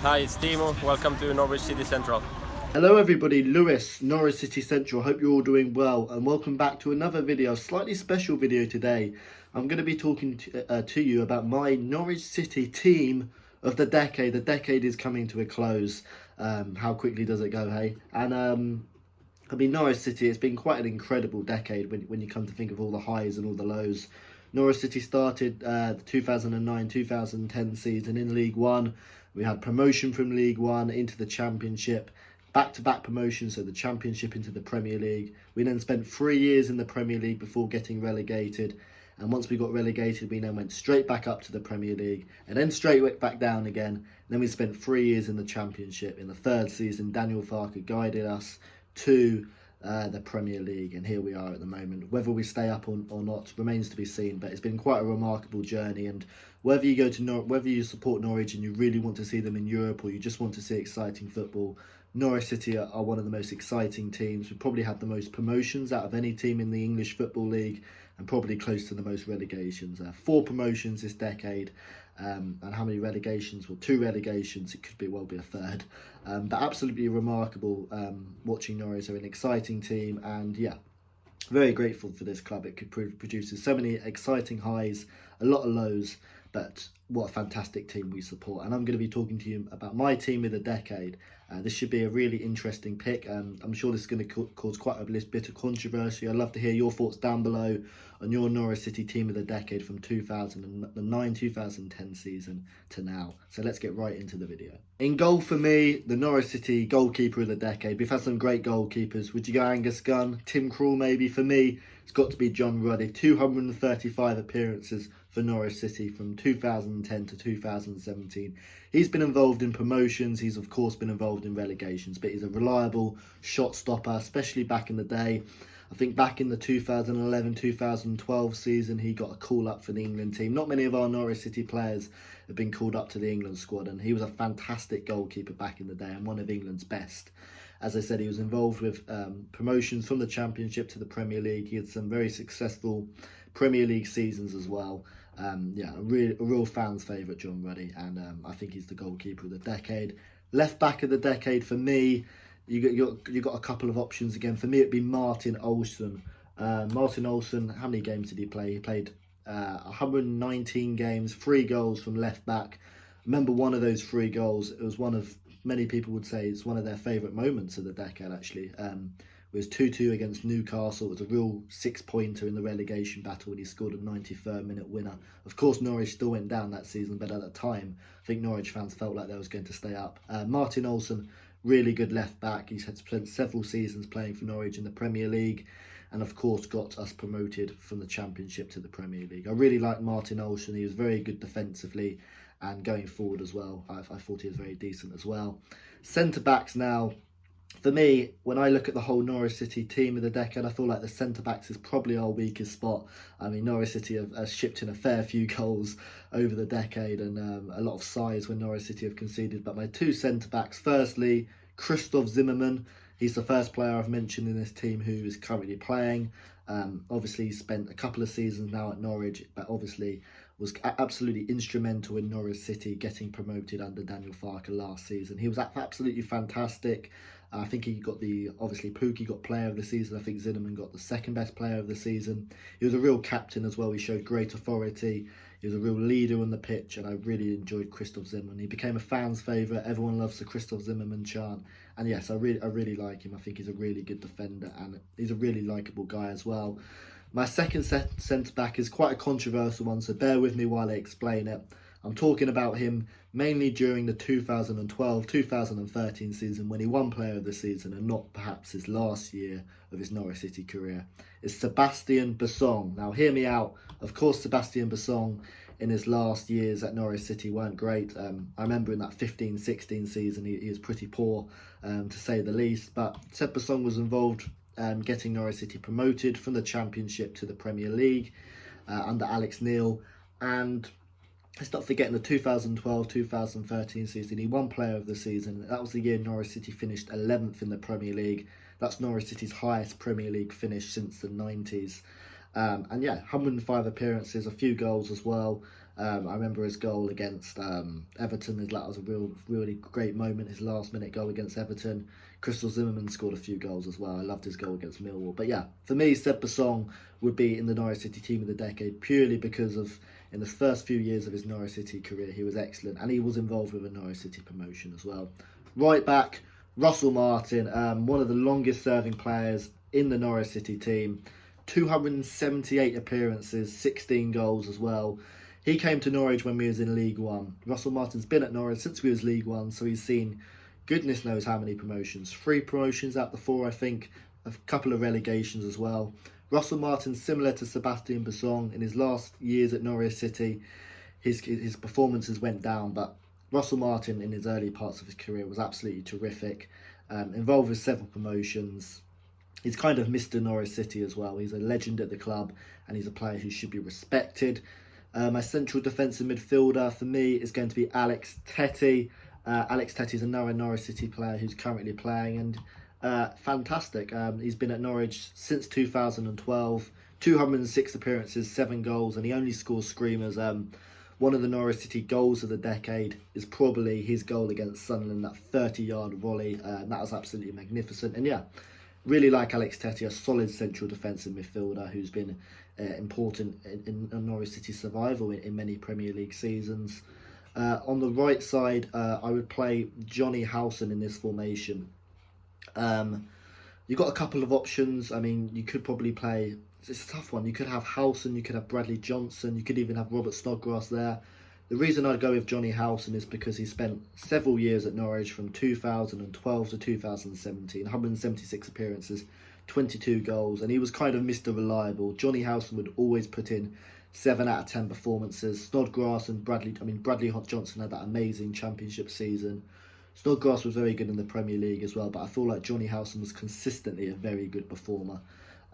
Hi, it's Timo. Welcome to Norwich City Central. Hello everybody, Lewis, Norwich City Central. Hope you're all doing well and welcome back to another video, a slightly special video today. I'm going to be talking to you about my Norwich City team of the decade. The decade is coming to a close. How quickly does it go, hey? And I mean, Norwich City, it's been quite an incredible decade when you come to think of all the highs and all the lows. Norwich City started the 2009-2010 season in League One. We had promotion from League One into the Championship, back-to-back promotions, so the Championship into the Premier League. We then spent 3 years in the Premier League before getting relegated. And once we got relegated, we then went straight back up to the Premier League and then straight back down again. And then we spent 3 years in the Championship. In the third season, Daniel Farker guided us to the Premier League, and here we are at the moment. Whether we stay up or not remains to be seen, but it's been quite a remarkable journey. And whether you go to whether you support Norwich and you really want to see them in Europe, or you just want to see exciting football, Norwich City are one of the most exciting teams. We probably had the most promotions out of any team in the English Football League, and probably close to the most relegations. 4 promotions this decade. And how many relegations? Well, 2 relegations. It could well be a third. But absolutely remarkable watching Norwich. They're an exciting team, and yeah, very grateful for this club. It could produce so many exciting highs, a lot of lows, but what a fantastic team we support. And I'm going to be talking to you about my team of the decade. This should be a really interesting pick. I'm sure this is going to cause quite a bit of controversy. I'd love to hear your thoughts down below on your Norwich City team of the decade from 2009-2010 season to now. So let's get right into the video. In goal for me, the Norwich City goalkeeper of the decade. We've had some great goalkeepers. Would you go Angus Gunn? Tim Krul maybe? For me, it's got to be John Ruddy. 235 appearances for Norwich City from 2010 to 2017. He's been involved in promotions. He's of course been involved in relegations, but he's a reliable shot stopper, especially back in the day. I think back in the 2011-2012 season, he got a call up for the England team. Not many of our Norwich City players have been called up to the England squad, and he was a fantastic goalkeeper back in the day and one of England's best. As I said, he was involved with promotions from the Championship to the Premier League. He had some very successful Premier League seasons as well. Yeah, a real fan's favourite, John Ruddy, and I think he's the goalkeeper of the decade. Left back of the decade for me, you got a couple of options again. For me, it'd be Martin Olsson. Martin Olsson, how many games did he play? He played 119 games, 3 goals from left back. Remember one of those 3 goals? It was one of, many people would say, it's one of their favourite moments of the decade actually. It was 2-2 against Newcastle. It was a real 6-pointer in the relegation battle when he scored a 93rd minute winner. Of course, Norwich still went down that season, but at the time, I think Norwich fans felt like they was going to stay up. Martin Olsson, really good left back. He's had spent several seasons playing for Norwich in the Premier League, and of course got us promoted from the Championship to the Premier League. I really like Martin Olsson. He was very good defensively and going forward as well. I thought he was very decent as well. Centre backs now. For me, when I look at the whole Norwich City team of the decade, I feel like the centre-backs is probably our weakest spot. I mean, Norwich City have shipped in a fair few goals over the decade, and a lot of size when Norwich City have conceded. But my 2 centre-backs, firstly, Christoph Zimmermann. He's the first player I've mentioned in this team who is currently playing. Obviously, he spent a couple of seasons now at Norwich, but obviously was absolutely instrumental in Norwich City getting promoted under Daniel Farker last season. He was absolutely fantastic. I think he got Pukki got player of the season. I think Zimmermann got the second best player of the season. He was a real captain as well. He showed great authority. He was a real leader on the pitch, and I really enjoyed Christoph Zimmermann. He became a fan's favourite. Everyone loves the Christoph Zimmermann chant. And yes, I really like him. I think he's a really good defender, and he's a really likeable guy as well. My second centre-back is quite a controversial one, so bear with me while I explain it. I'm talking about him mainly during the 2012-2013 season when he won Player of the Season, and not perhaps his last year of his Norwich City career. It's Sebastian Bassong. Now hear me out. Of course, Sebastian Bassong in his last years at Norwich City weren't great. I remember in that 15-16 season he was pretty poor, to say the least. But Seb Bassong was involved getting Norwich City promoted from the Championship to the Premier League under Alex Neil, and let's not forget in the 2012-2013 season, he won Player of the Season. That was the year Norwich City finished 11th in the Premier League. That's Norwich City's highest Premier League finish since the 90s. And yeah, 105 appearances, a few goals as well. I remember his goal against Everton. That was a really great moment. His last-minute goal against Everton. Crystal Zimmerman scored a few goals as well. I loved his goal against Millwall. But yeah, for me, Seb Basong would be in the Norwich City team of the decade purely because of in the first few years of his Norwich City career, he was excellent, and he was involved with a Norwich City promotion as well. Right back, Russell Martin, one of the longest-serving players in the Norwich City team. 278 appearances, 16 goals as well. He came to Norwich when we was in League One. Russell Martin's been at Norwich since we was League One, so he's seen goodness knows how many promotions. 3 promotions out the 4, I think. A couple of relegations as well. Russell Martin, similar to Sebastian Basong, in his last years at Norwich City, his performances went down, but Russell Martin in his early parts of his career was absolutely terrific. Involved with several promotions. He's kind of Mr. Norwich City as well. He's a legend at the club, and he's a player who should be respected. My central defensive midfielder for me is going to be Alex Tettey. Alex Tettey is another Norwich City player who's currently playing, and fantastic. He's been at Norwich since 2012. 206 appearances, 7 goals, and he only scores screamers. One of the Norwich City goals of the decade is probably his goal against Sunderland, that 30-yard volley. That was absolutely magnificent. And yeah, really like Alex Tettey, a solid central defensive midfielder who's been important in Norwich City's survival in many Premier League seasons. On the right side, I would play Johnny Howson in this formation. You've got a couple of options. I mean, you could probably play... It's a tough one. You could have Howson, you could have Bradley Johnson, you could even have Robert Snodgrass there. The reason I'd go with Johnny Howson is because he spent several years at Norwich from 2012 to 2017, 176 appearances, 22 goals, and he was kind of Mr. Reliable. Johnny Howson would always put in 7 out of 10 performances. Snodgrass and Bradley Johnson had that amazing championship season. Snodgrass was very good in the Premier League as well, but I feel like Johnny Howson was consistently a very good performer.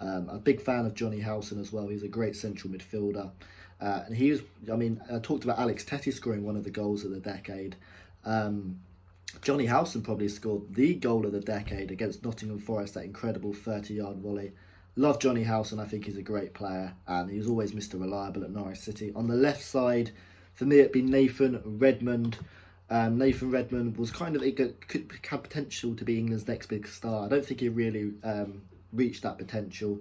A big fan of Johnny Howson as well. He's a great central midfielder. And he was, I talked about Alex Tettey scoring one of the goals of the decade. Johnny Howson probably scored the goal of the decade against Nottingham Forest, that incredible 30-yard volley. Love Johnny Howson. I think he's a great player, and he was always Mr. Reliable at Norwich City. On the left side, for me, it'd be Nathan Redmond. Nathan Redmond was could have potential to be England's next big star. I don't think he really reached that potential.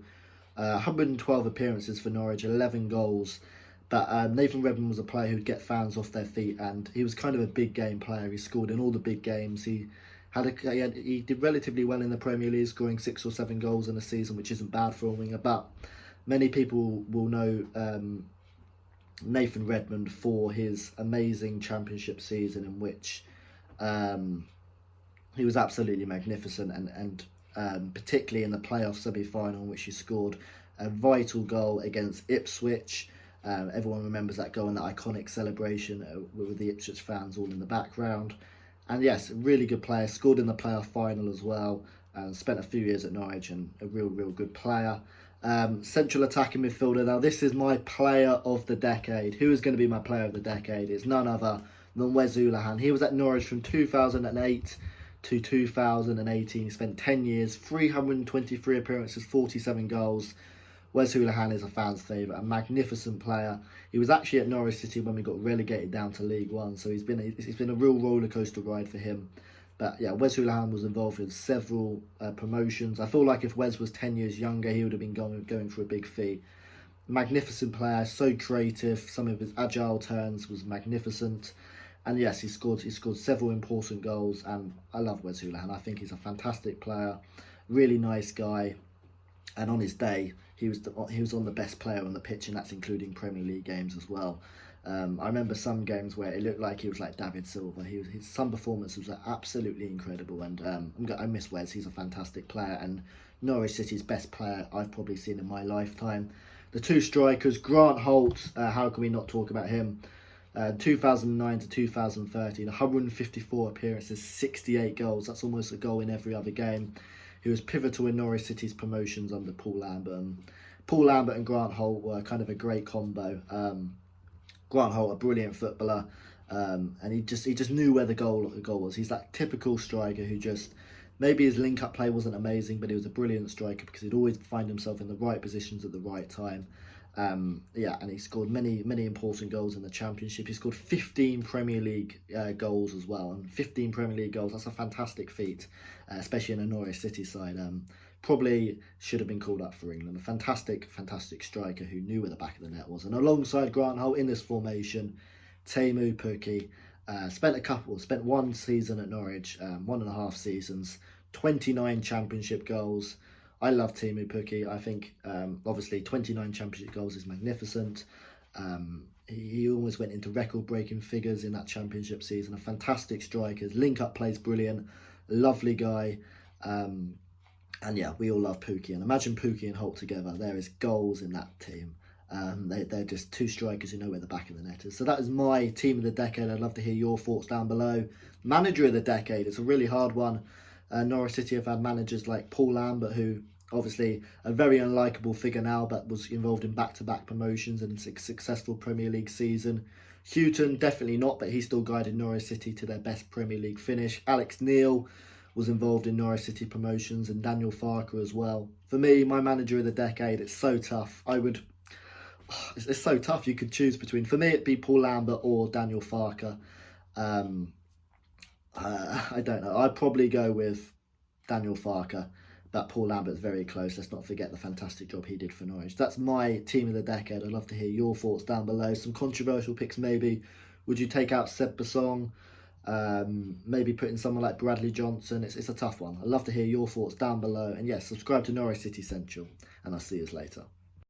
112 appearances for Norwich, 11 goals. But Nathan Redmond was a player who'd get fans off their feet, and he was kind of a big game player. He scored in all the big games. He did relatively well in the Premier League, scoring 6 or 7 goals in a season, which isn't bad for a winger. But many people will know Nathan Redmond for his amazing championship season, in which he was absolutely magnificent, and particularly in the playoff semi-final, in which he scored a vital goal against Ipswich. Everyone remembers that goal and that iconic celebration with the Ipswich fans all in the background. And yes, really good player, scored in the playoff final as well, and spent a few years at Norwich, and a real good player. Central attacking midfielder. Now this is my player of the decade. Who is going to be my player of the decade? It's none other than Wes Hoolahan. He was at Norwich from 2008 to 2018. He spent 10 years, 323 appearances, 47 goals. Wes Hoolahan is a fan's favourite, a magnificent player. He was actually at Norwich City when we got relegated down to League One, so it's been a real rollercoaster ride for him. But yeah, Wes Hoolahan was involved in several promotions. I feel like if Wes was 10 years younger, he would have been going for a big fee. Magnificent player, so creative. Some of his agile turns was magnificent. And yes, he scored several important goals. And I love Wes Hoolahan. I think he's a fantastic player, really nice guy. And on his day, he was on the best player on the pitch, and that's including Premier League games as well. I remember some games where it looked like he was like David Silva. Some performances were absolutely incredible, and I miss Wes. He's a fantastic player, and Norwich City's best player I've probably seen in my lifetime. The 2 strikers, Grant Holt. How can we not talk about him? 2009 to 2013, 154 appearances, 68 goals. That's almost a goal in every other game. He was pivotal in Norwich City's promotions under Paul Lambert. Paul Lambert and Grant Holt were kind of a great combo. Grant Holt, a brilliant footballer, and he just knew where the goal was. He's that typical striker who just, maybe his link-up play wasn't amazing, but he was a brilliant striker because he'd always find himself in the right positions at the right time. Yeah, and he scored many important goals in the Championship. He scored 15 Premier League goals as well, and 15 Premier League goals, that's a fantastic feat, especially in a Norwich City side. Probably should have been called up for England. A fantastic striker who knew where the back of the net was. And alongside Grant Holt in this formation, Teemu Pukki spent one season at Norwich, 1.5 seasons, 29 Championship goals. I love Teemu Pukki. I think, obviously, 29 Championship goals is magnificent. He almost went into record-breaking figures in that Championship season. A fantastic striker. His link-up play's brilliant. Lovely guy. And yeah, we all love Pukki. And imagine Pukki and Holt together. There is goals in that team. They're just two strikers who know where the back of the net is. So that is my team of the decade. I'd love to hear your thoughts down below. Manager of the decade. It's a really hard one. Norwich City have had managers like Paul Lambert, who obviously a very unlikable figure now, but was involved in back-to-back promotions and a successful Premier League season. Houghton, definitely not, but he still guided Norwich City to their best Premier League finish. Alex Neil was involved in Norwich City promotions, and Daniel Farke as well. For me, my manager of the decade, it's so tough. It's so tough. You could choose between. For me, it'd be Paul Lambert or Daniel Farke. I don't know. I'd probably go with Daniel Farke, but Paul Lambert's very close. Let's not forget the fantastic job he did for Norwich. That's my team of the decade. I'd love to hear your thoughts down below. Some controversial picks maybe. Would you take out Seb Basong? Maybe put in someone like Bradley Johnson. It's a tough one. I'd love to hear your thoughts down below. And yes, subscribe to Norwich City Central, and I'll see you later.